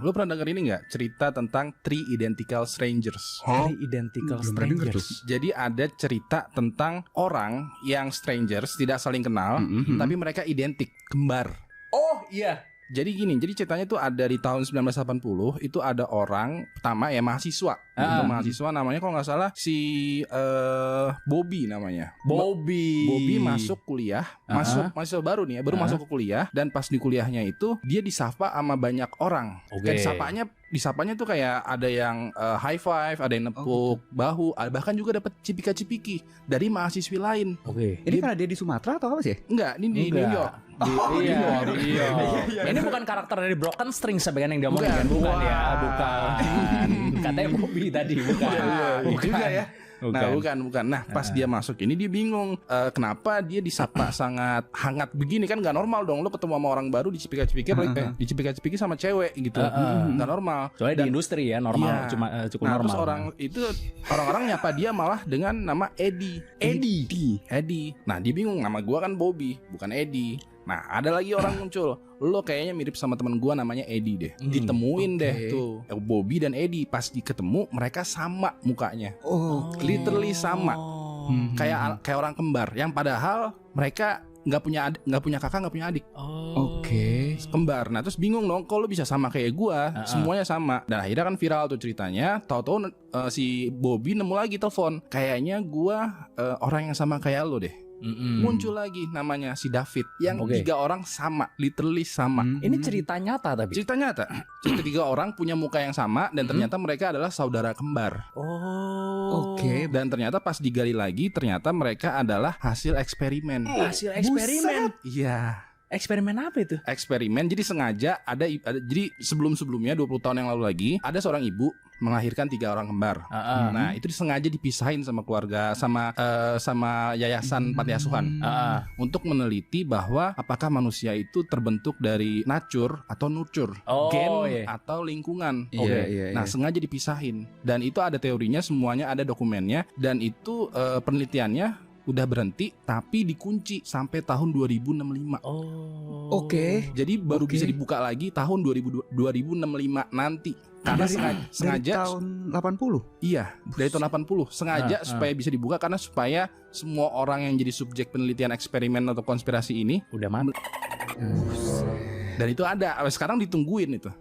Lo pernah denger ini nggak cerita tentang Three Identical Strangers? Three Identical Strangers. Jadi ada cerita tentang orang yang strangers, tidak saling kenal, tapi mereka identik, kembar. Oh iya. Jadi gini, jadi ceritanya tuh ada di tahun 1980 itu ada orang pertama ya mahasiswa. Itu mahasiswa namanya kalau nggak salah si Bobby namanya. Bobby masuk kuliah, masuk mahasiswa baru nih ya, baru masuk ke kuliah dan pas di kuliahnya itu dia disapa sama banyak orang. Oke. Kayak disapanya tuh kayak ada yang high five, ada yang nepuk bahu, bahkan juga dapat cipika-cipiki dari mahasiswi lain. Oke. Ini karena dia di Sumatera atau apa sih? Enggak, ini di New York. Iya. Ini bukan karakter dari Broken String sebagian yang dia omongin kan? Bukan ya, bukan. Katanya Bobby tadi, bukan. Bukan juga ya. Nah bukan. Nah pas dia masuk ini dia bingung kenapa dia disapa sangat hangat begini, kan nggak normal dong lo ketemu sama orang baru dicipika-cipiki sama cewek gitu, nggak normal. Soalnya di industri ya normal, Iya. cukup Nah, normal. terus orang-orang nyapa dia malah dengan nama Eddie. Nah dia bingung, nama gua kan Bobby bukan Eddie. Nah ada lagi orang muncul, lo kayaknya mirip sama teman gua namanya Eddie deh. Ditemuin deh tuh Bobby dan Eddie, pas ketemu mereka sama mukanya. Literally sama. Kayak orang kembar yang padahal mereka nggak punya kakak, nggak punya adik. Oke. Kembar. Nah terus bingung dong, kalau bisa sama kayak gua, semuanya sama. Dan akhirnya kan viral tuh ceritanya. Tahu-tahu si Bobby nemu lagi telepon, kayaknya gua orang yang sama kayak lo deh. Muncul lagi namanya si David, yang 3 orang sama, literally sama. Ini cerita nyata tapi. Cerita nyata. Cerita 3 orang punya muka yang sama dan ternyata mereka adalah saudara kembar. Oke. Dan ternyata pas digali lagi, ternyata mereka adalah hasil eksperimen. Hasil eksperimen. Iya. Eksperimen apa itu? Eksperimen, jadi sengaja jadi sebelum-sebelumnya 20 tahun yang lalu lagi ada seorang ibu melahirkan 3 orang kembar. Nah itu disengaja dipisahin sama keluarga, sama yayasan panti asuhan untuk meneliti bahwa apakah manusia itu terbentuk dari nature atau nurture, gen atau lingkungan. Iya. Nah sengaja dipisahin, dan itu ada teorinya, semuanya ada dokumennya, dan itu penelitiannya udah berhenti tapi dikunci sampai tahun 2065. Oke. Jadi baru bisa dibuka lagi tahun 2065 nanti. Karena sengaja dari tahun 80. Iya, dari tahun 80 sengaja supaya bisa dibuka, karena supaya semua orang yang jadi subjek penelitian eksperimen atau konspirasi ini udah mati. dan itu ada sekarang ditungguin itu.